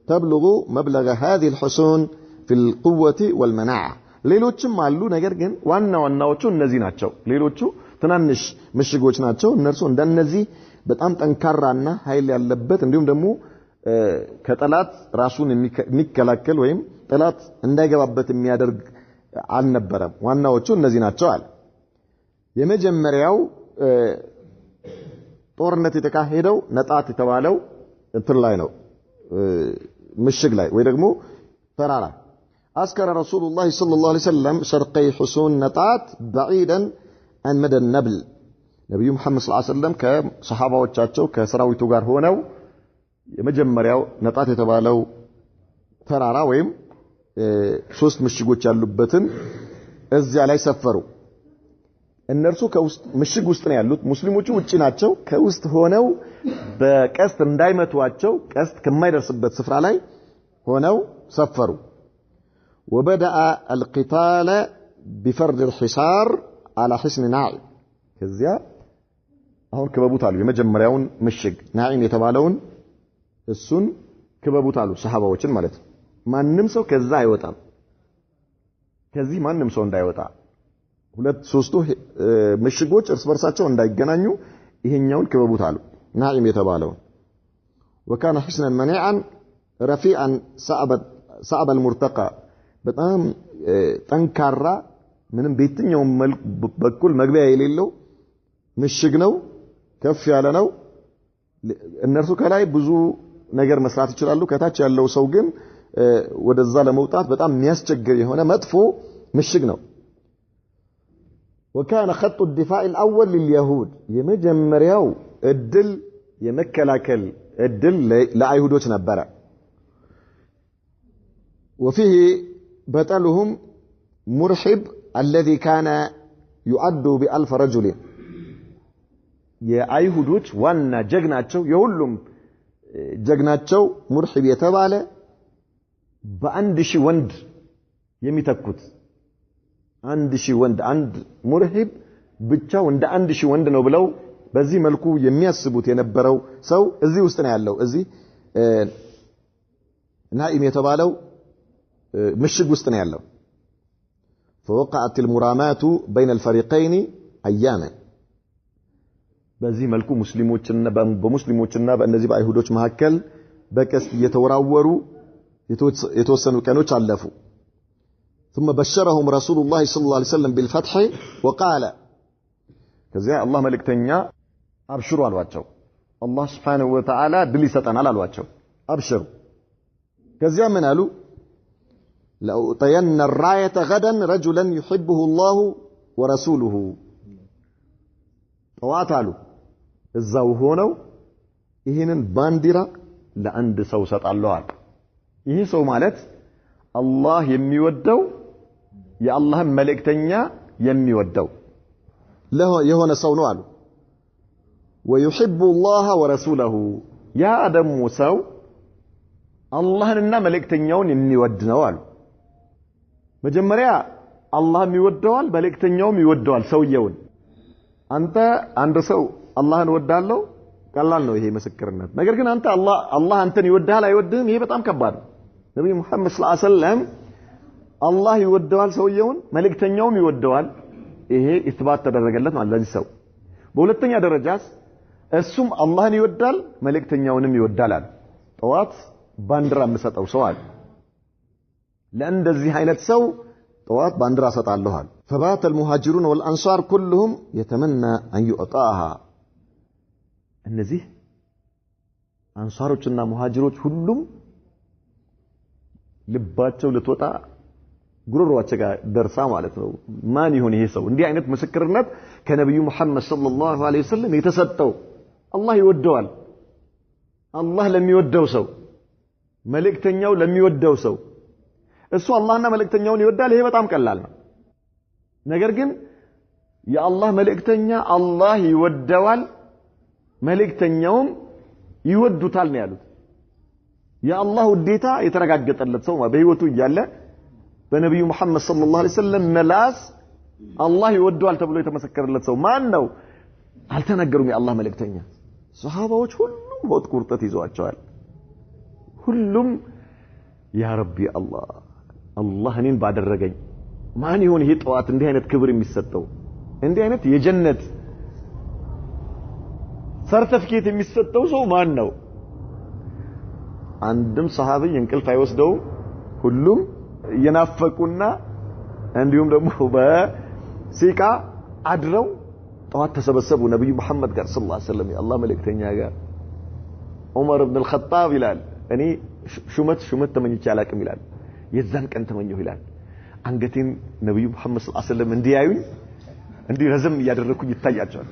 تبلغ مبلغ هذه الحصون في القوة والمناعة ሌሎችም አሉ ነገር ግን ዋናዎቹ እነዚህ ናቸው ሌሎቹ ትናንሽ ምሽጎች ናቸው እነርሱ እንደነዚህ በጣም ጠንካራና ኃይል ያለበት እንዲሁም ደግሞ ከጠላት ራሱን የሚከላከል ወይም ጠላት እንዳይገባበት የሚያደርግ አልነበረም ዋናዎቹ እነዚህ ናቸው አለ የመጀመሪያው ጦርነት የተካሄደው ነጣት የተባለው እንትን ላይ ነው ምሽግ ላይ ወይ ደግሞ ተራራ أذكر رسول الله صلى الله عليه وسلم شرقي حصون نطات بعيدا عن مدى النبل نبي محمد صلى الله عليه وسلم كصحابة وچاچو كسراويتو ጋር ሆነው የመጀመሪያው ነጣት የተባለው ተራራ ወይም ሶስት ምሽጎች ያሉበትን እዚያ ላይ ሰፈሩ እነርሱ ከውስጥ ምሽግ ውስጥ ነው ያሉት ሙስሊሞቹ ውጪ ናቸው ከውስጥ ሆነው በቀስት እንዳይመቷቸው ቀስት ከማይደርስበት ስፍራ ላይ ሆነው ሰፈሩ وبدأ القتال بفرض الحصار على حصن ناعم ከዚያ አሁን ከበቡታሉ የመጀመሪያውን ምሽግ ናዒም የተባለውን እሱን ከበቡታሉ ሰሃባዎችን ማለት ማንም ሰው ከዛ አይወጣም ከዚህ ማንም ሰው እንዳይወጣ ሁለት ሶስቱ ምሽጎች እርስ በርሳቸው እንዳይገናኙ ይሄኛውን ክበቡት አሉ ናኢም የተባለው وكان حسنا منيعا رفيعا صعب المرتقى በጣም ጠንካራ ምንም በየትኛው በኩል መግቢያ የሌለው ምሽግ ነው ከፍ ያለ ነው እነርሱ ከላይ ብዙ ነገር መስራት ይችላሉ ከታች ያለው ሰው ግን ወደዛ ለመውጣት በጣም የሚያስቸግር የሆነ መጥፎ ምሽግ ነው وكان خط الدفاع الأول لليهود የመጀመሪያው እድል የመከላከል እድል ለአይሁዶች ነበር وفيه بطلهم مرحب الذي كان يعد ب1000 رجل የአይሁዶች ዋና ጀግናቸው የሁሉም ጀግናቸው ሙርሂብ የተባለ በ1000 ወንድ የሚተኩት 1000 ወንድ አንድ ሙርሂብ ብቻው እንደ 1000 ወንድ ነው ብለው በዚህ መልኩ የሚያስቡት የነበረው ሰው እዚህ ውስጥ ነው ያለው እዚህ ናኢም የተባለው ምሽግ ውስጥ ነው ያለው فوقعت المرامات بين الفريقين اياما በዚህ መልኩ ሙስሊሞችና በእነዚህ በአይሁዶች መካከል በቀስት እየተወራወሩ የተወሰኑ ቀኖች አለፉ ثم بشرهم رسول الله صلى الله عليه وسلم بالفتح وقال ከዚያ አላህ መልእክተኛ አብሽሩ አሏቸው አላህ Subhanahu Wa Ta'ala ድል ይሰጠናል አሏቸው አብሽሩ ከዚያ ምን አሉ لأعطين الراية غدا رجلا يحبه الله ورسوله ጠዋት አሉ እዛው ሆነው ይሄንን ባንዲራ ለአንድ ሰው ሰጣለሁ አሉ ይሄ ሰው ማለት አላህ የሚወደው የአላህን መልእክተኛ የሚወደው የሆነ ሰው ነው አሉ ويحب الله ورسوله ያ ደግሞ ሰው አላህንና መልእክተኛውን የሚወድ ነው አሉ መጀመሪያ አላህም ይወደዋል መልእክተኛውም ይወደዋል ሰውየውን አንተ አንድ ሰው አላህን ወዳለው ቀላል ነው ይሄ ምስክርነት ነገር ግን አንተ አላህ አንተን ይወዳል አይወድህም ይሄ በጣም ከባድ ነው ነብዩ መሐመድ ሰለላሁ ዐለይሂ ወሰለም አላህ ይወደዋል ሰውየውን መልእክተኛውም ይወደዋል ይሄ ኢስባት ተደረገለት ማለት ለዚህ ሰው በሁለተኛ ደረጃስ እሱም አላህን ይወዳል መልእክተኛውንም ይወዳል አለ ጠዋት ባንዲራ መስጠው ሰው አለ ለእንደዚህ አይነት ሰው ጠዋት ባንዲራ ሰጣለሁ አለ فبات المهاجرون والانصار كلهم يتمنى ان يعطاها እነዚህ አንሳሮችና ሙሃጅሮች ሁሉም ልባቸው ለተወጣ ጉሮሮአቸው ጋር ደርሳ ማለት ነው ማን ይሆን ይሄ ሰው እንዲህ አይነት ምስክርነት ከነብዩ መሐመድ ሰለላሁ ዐለይሂ ወሰለም የተሰጠው አላህ ይወደዋል አላህ ለሚወደው ሰው መልእክተኛው ለሚወደው ሰው እሱ አላህና መልእክተኛውን ይወዳል ይሄ በጣም ቀላል ነው ነገር ግን የአላህ መልእክተኛ አላህ ይወደዋል መልእክተኛውም ይወዱታል ነው ያሉት የአላህ ውዴታ የተረጋገጠለት ሰው በህይወቱ እያለ በነብዩ መሐመድ ሰለላሁ ዐለይሂ ወሰለም መላስ አላህ ይወደዋል ተብሎ የተመሰከረለት ሰው ማን ነው አልተነገሩም የአላህ መልእክተኛ ሱሐባዎች ሁሉም ሆት ቁርጠት ይዘዋቸዋል ሁሉም ያ ረቢ አላህ እኔን ባደረገኝ ማን ይሆን ይሄ ጠዋት እንዲህ አይነት ክብር የሚሰጠው እንዲህ አይነት የጀነት ሰርቲፊኬት የሚሰጠው ሰው ማን ነው አንድም ሰሃቢ እንቅልፍ አይወስደው ሁሉም የናፈቁና እንዲሁም ደግሞ በሲቃ አድረው ጠዋት ተሰበሰቡ ነብዩ መሐመድ ጋር ሰለላሁ ዐለይሂ ወሰለም የአላህ መልእክተኛ ጋር ዑመር ኢብኑ አልኸጣብ ይላል እኔ ሹመት ተመኝቼ አላቅም ይላል የዛን ቀን ተመኘሁ ይላል አንገቴን ነብዩ መሐመድ ሰለላሁ ዐለይሂ ወሰለም እንዲያዩኝ እንዲህ ረዘም ያደረኩኝ ይታያቸዋል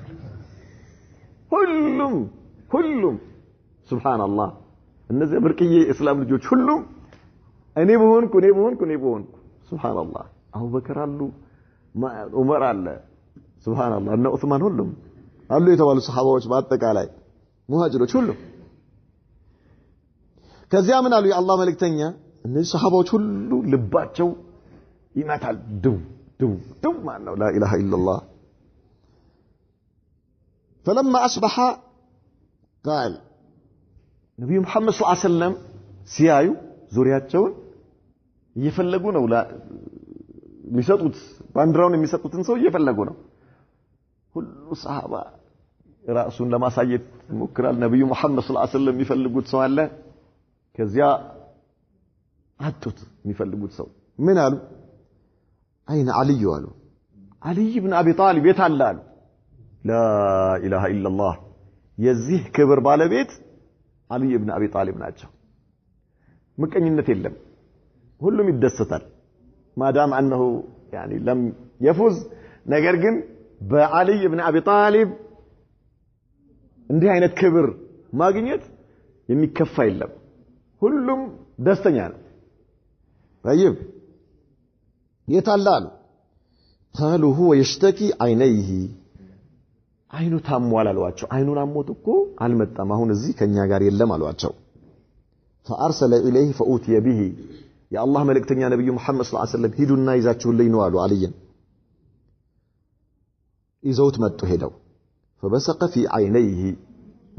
ሁሉም ሱብሃንአላህ እነዚህ ብርቅዬ እስላም ልጆች ሁሉም እኔ በሆንኩ ሱብሃንአላህ አቡበከር አሉ ዑመር አለ ሱብሃንአላህ እና ዑስማን ሁሉም አሉ የተባሉ ሰሃባዎች በአጠቃላይ ሙሃጅሮች ሁሉም ከዚያ ምን አሉ የአላህ መልእክተኛ እነዚህ ሰሃባዎች ሁሉ ልባቸው ይመታል ድው ማነው لا اله الا الله فلما اصبح قال ነብዩ መሐመድ ሰለላሁ ዐለይሂ ወሰለም ሲያዩ ዙሪያቸውን እየፈለጉ ነው የሚሰጡት ባንዲራውን የሚሰጡትን ሰው እየፈለጉ ነው ሁሉ ሰሃባ ራሱን ለማሳየት ይሞክራል ነብዩ መሐመድ ሰለላሁ ዐለይሂ ወሰለም የሚፈልጉት ሰው አለ ከዚያ አጡት የሚፈልጉት ሰው ምን አሉ አይነ አልይ አሉ አልይ ኢብኑ አቢ ጣሊብ የታላሉ ላ ኢላሃ ኢላላህ የዚህ ክብር ባለቤት አልይ ኢብኑ አቢ ጣሊብ ናቸው ምቀኝነት የለም ሁሉም ይደሰታል ማዳም انه يعني لم يفوز ነገር ግን በአልይ ኢብኑ አቢ ጣሊብ እንዲህ አይነት ክብር ማግኘት የሚከፋ የለም ሁሉም ደስተኛ ነው طيب يتعلل قالوا هو يشتكي عينيه አይኑ ታሟል አሏቸው አይኑን አሞት እኮ አልመጣም አሁን እዚህ ከኛ ጋር የለም አሏቸው فارسل اليه فاوتي به يا الله መልእክተኛ ነብዩ መሐመድ ሰለላሁ ዐለይሂ ወሰለም ሂዱና ይዛችሁልኝ ነው አሉ አልይን ይዘውት መጡ ሄደው فبصق في عينيه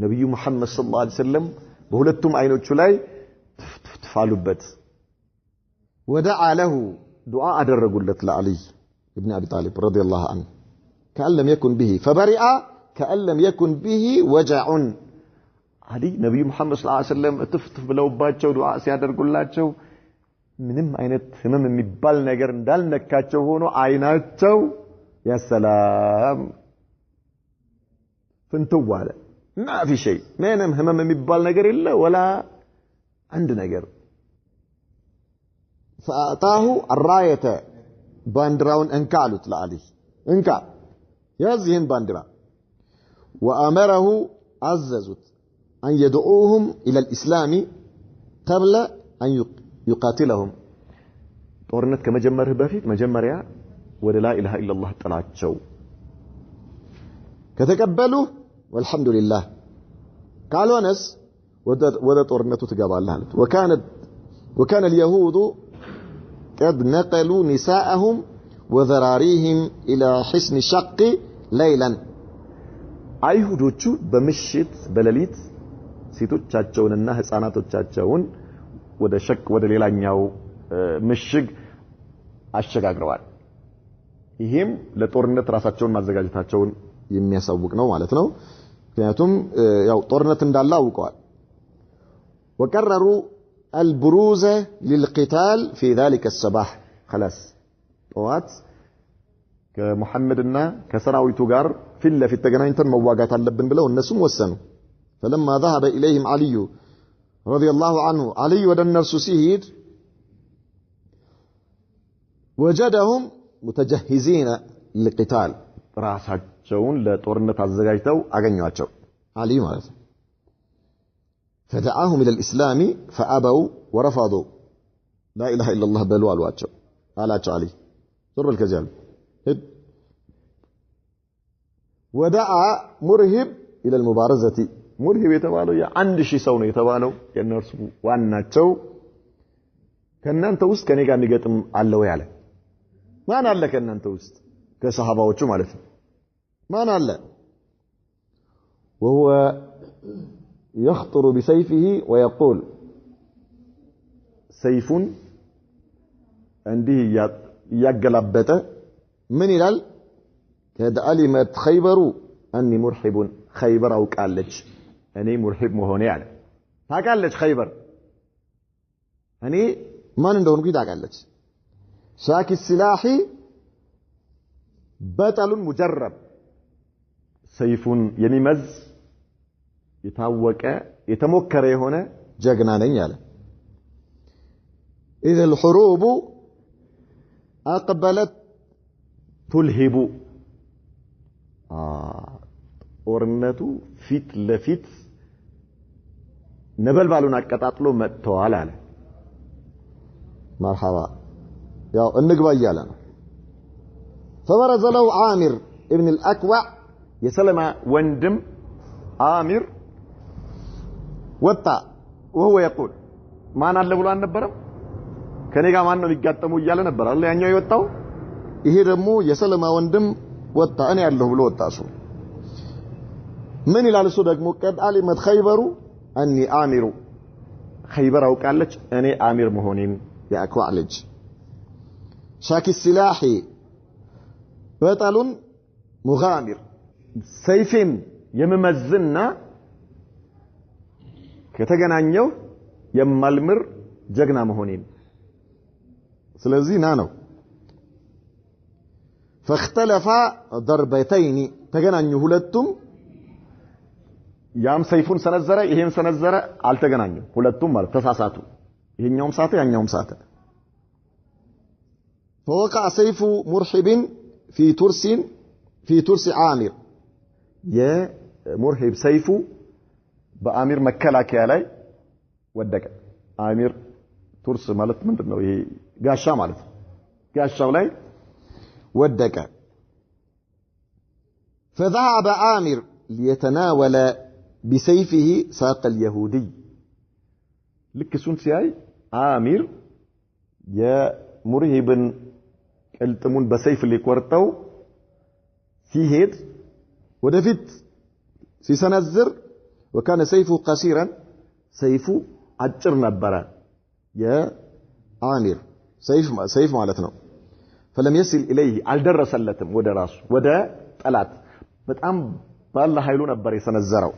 ነብዩ መሐመድ ሰለላሁ ዐለይሂ ወሰለም በሁለቱም አይኖቹ ላይ ተፋሉበት ودعا له دعاء አደረጉለት ለአልይ ابن ابي طالب رضي الله عنه كأن لم يكن به فبرئ كأن لم يكن به وجع علي نبي محمد صلى الله عليه وسلم تفتف ብለውባቸው ዱዓ ሲያደርጉላቸው ምንም አይነት ህመም የሚባል ነገር እንዳልነካቸው ሆኖ አይናቸው ያ ሰላም ፍንትዋለ ما في شيء ምንም ህመም የሚባል ነገር የለ ولا عند ነገር فأعطاه الراية باندراون انكالت لعلي انكا يزين باندرا وأمره عززت أن يدعوهم إلى الإسلام قبل أن يقاتلهم ጦርነት ከመጀመርህ በፊት መጀመሪያ ወደ لا إله إلا الله ጥላቸው ከተቀበሉ والحمد لله ካልሆነስ ወደ ጦርነቱ ትገባለህ አሉት وكان اليهود قد نقلوا نساءهم وذراريهم إلى حصن شق ليلا አይሁዶቹ በምሽት በሌሊት ሴቶቻቸውንና ህፃናቶቻቸውን ወደ ሸቅ ወደ ሌላኛው ምሽግ አሸጋግረዋል ይሄም ለጦርነት ራሳቸውን ማዘጋጀታቸውን የሚያሳውቅ ነው ማለት ነው ምክንያቱም ያው ጦርነት እንዳለ አውቀዋል وقرروا البروز للقتال في ذلك الصباح خلاص طوات كمحمدنا كسراويቱ ጋር ፊት ለፊት ተገናኝተን መዋጋት አለብን ብለው እነሱም ወሰኑ فلما ذهب اليهم علي رضي الله عنه علي ወደ እነርሱ ሲሄድ وجدهم متجهزين للقتال ራሳቸውን ለጦርነት አዘጋጅተው አገኟቸው علي ማለት ነው فدعاهم إلى الإسلام فأبوا ورفضوا لا إله إلا الله بلوا الواتشو قالاتشو علي ضرب الكجال ودعا مرهب إلى المبارزة مرهب يتبالو يا عند شي سونو يتبالو ينرسو واناتشو كان انت وسط كان يغا ميغطم الله ياله ما انا الله كان انت وسط كصحاباوچو ማለት ነው ማን አለ وهو يخطر بسيفه ويقول سيف عنده يغلبته من يلال كذا علمت خيبر اني مرحب خيبر አውቃለች እኔ مرحب መሆኔ ያለ ታውቃለች خيبر እኔ ማን እንደሆንኩ ታውቃለች شاك السلاح بطل مجرب سيفون የሚመዝ የታወቀ የተሞከረ የሆነ ጀግና ነኝ ያለ اذا الحروب اقبلت تلهب ጦርነቱ ፊት ለፊት ነበልባሉን አቀጣጥሎ መጥተዋል አለ مرحبا ያው እንግባ ይያለ ነው فبرز له عامر ابن الاكوع የሰለማ ወንድም عامر ወጣ وهو يقول ማን አለ ብሎ አልነበረም ከኔ ጋር ማን ነው ሊጋጠመው ይያለ ነበር አለ ያኛው ይወጣው ይሄ ደግሞ የሰለማ ወንድም ወጣ እኔ ያለሁ ብሎ ወጣሱ ምን ይላል እሱ ደግሞ قد علمت خيبر اني امير خيبر አውቃለች እኔ አሚር መሆኔን ያቋ ልጅ شاك السلاح بطل مغامر سيف يممزنا كتغنانيو يمالمر جغنا مهونين سلازي نانو فاختلف ضربتين تغنانيو ሁለቱም ያም ሰይፉን ሰነዘረ ይሄም ሰነዘረ አልተገናኙ ሁለቱም ማለት ተሳሳቱ ይሄኛውም ሳተ ያኛውም ሳተ فوقع سيف مرحب في ترس عامر يا مرحب سيفه بآمير مكلاكيا ላይ ወደቀ አሚር ቱርስ ማለት ምንድነው ይሄ ጋሻ ማለት ጋሻው ላይ ወደቀ فذهب عامر ليتناول بسيفه ساق اليهودي ልክ እሱን ሲያይ አሚር የሙርሂብን ቅልጥሙን በሰይፍ ሊቆርጠው ሲሄድ ወደፊት ሲሰነዝር وكان سيفه قصيرا سيفه አጭር ነበረ የአሚር ሰይፍ ማለት ነው فلم يصل اليه አልደረሰለትም ወደ ራሱ ወደ ጠላት በጣም ባለ ኃይሉ ነበር የሰነዘረው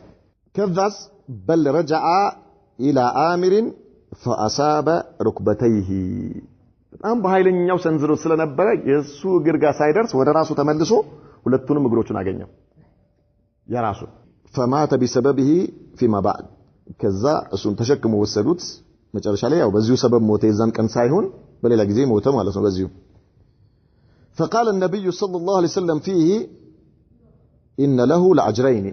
ከዛስ بل رجع الى عامر فاصاب ركبتيه በጣም በኃይለኛው ሰንዝሮ ስለነበረ የሱ ግርጋ ሳይደርስ ወደ ራሱ ተመልሶ ሁለቱንም እግሮቹን አገኘው የራሱ فمات بسببه فيما بعد ከዛ እሱን ተሸክሞ ወሰዱት መጨረሻ ላይ ያው በዚሁ ሰበብ ሞተ የዛን ቀን ሳይሆን በሌላ ጊዜ ሞተ ማለት ነው በዚሁ فقال النبي صلى الله عليه وسلم فيه إن له لأجرين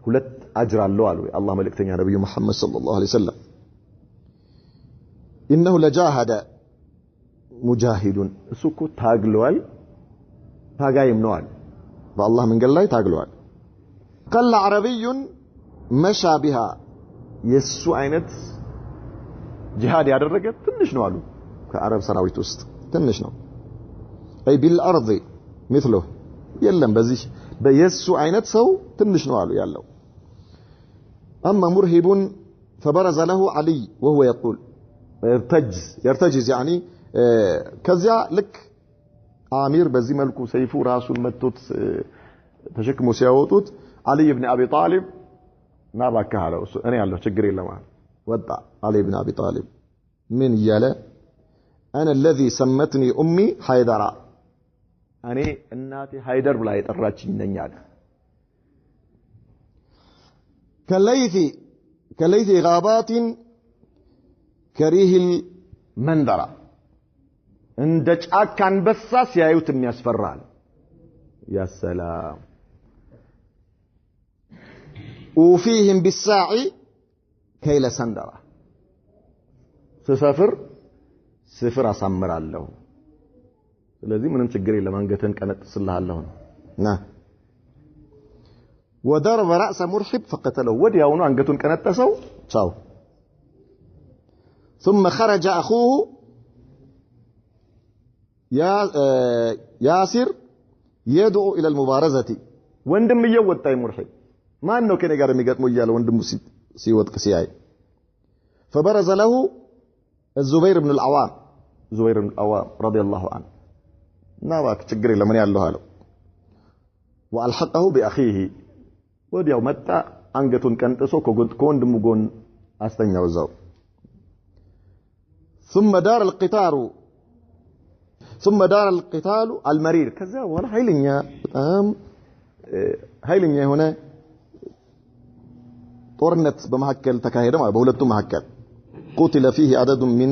ሁለት አጅር አለው አሉ የአላህ መልእክተኛ ነብዩ መሐመድ صلى الله عليه وسلم إنه لجاهد مجاهد እሱ እኮ ታግሏል ታጋይም ነው አሉ በአላህ መንገድ ላይ ታግሏል قال عربي مشى بها የሱ አይነት ጂሃድ ያደረገ ትንሽ ነው አሉ ከአረብ ሰራዊት ውስጥ ትንሽ ነው أي بالأرض مثله የለም በዚህ በየሱ አይነት ሰው ትንሽ ነው አሉ ያለው أما مرهب فبرز له علي وهو يقول يرتجز يعني ከዚያ ልክ አሚር በዚህ መልኩ ሰይፉ ራሱን መጥቶት ተሸክሞ ሲያወጡት علي بن أبي طالب ما باكهاله እኔ ያለው ችግር የለም ወጣ علي بن أبي طالب ምን ይያለ أنا الذي سمتني أمي حيدرا እኔ እናቴ ሃይደር ብላ የጠራችኝ ነኝ አለ كليث غابات كريه المنذرة እንደ ጫካ አንበሳ ሲያዩት የሚያስፈራል يا سلام وفيهم بالساع كيل سندرة ስፍር አሳምራለሁ ስለዚህ ምንም ችግር የለም አንገተን ቀነጥስልሃለሁ ና وضرب رأس مرحب فقتله ወዲያውኑ አንገቱን ቀነጠሰው ቻው ثم خرج أخوه ياسر يدعو إلى المبارزة ወንድም እየወጣ ሙርሂብ ማን ነው ከኔ ጋር የሚገጥመው ይያለ ወንድሙ ሲወጥቅ ሲያይ فبرز له الزبير بن العوام رضي الله عنه ناواك ችግር የለም እኔ ያለው አለው والحقه باخيه ወዲያው መጣ አንገቱን ቀንጥሶ ከወንድሙ ጎን አስተኛው እዛው ثم دار القتال المرير ከዛ ወላ ኃይለኛ በጣም ኃይለኛ የሆነ ጦርነት በመሐከል ተካሄደ ማለት በሁለቱም መሐከል قتل فيه عدد من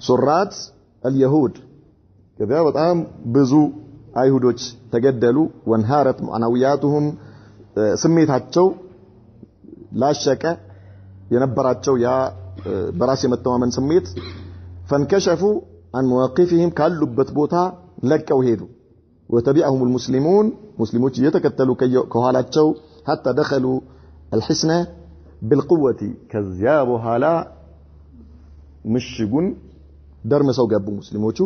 سرات اليهود ከዛ በጣም ብዙ አይሁዶች ተገደሉ ወንሃረት ማናዊያቱም ስሜታቸው ላሸቀ የነበራቸው ያ በራስ የመተማመን ስሜት فانكشفوا عن مواقفهم ካሉበት ቦታ ለቀው ሄዱ وتبعهم المسلمون مسلموች እየተከተሉ ከኋላቸው حتى دخلوا الحصن بالقوة ከዚያ በኋላ ምሽጉን ደርመሰው ገቡ ሙስሊሞቹ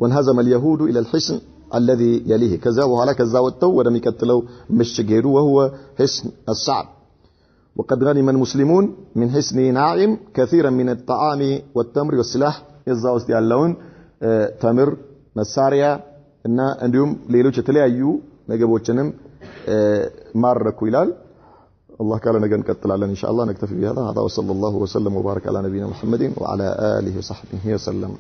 وانهزم اليهود الى الحصن الذي يليه كذا وهلا كذا وتو ودميكتلو مشج ሄዱ وهو حصن الصعب وقد غنم المسلمون من حصن ناعم كثيرا من الطعام والتمر والسلاح እዛ ውስጥ ያለውን ተምር መሳሪያ እና እንዲሁም ሌሎች የተለያዩ ነገቦችንም ማረኩ ይላል الله قال نجن قتلنا ان شاء الله نكتفي بهذا هذا وصلى الله وسلم وبارك على نبينا محمد وعلى اله وصحبه وسلم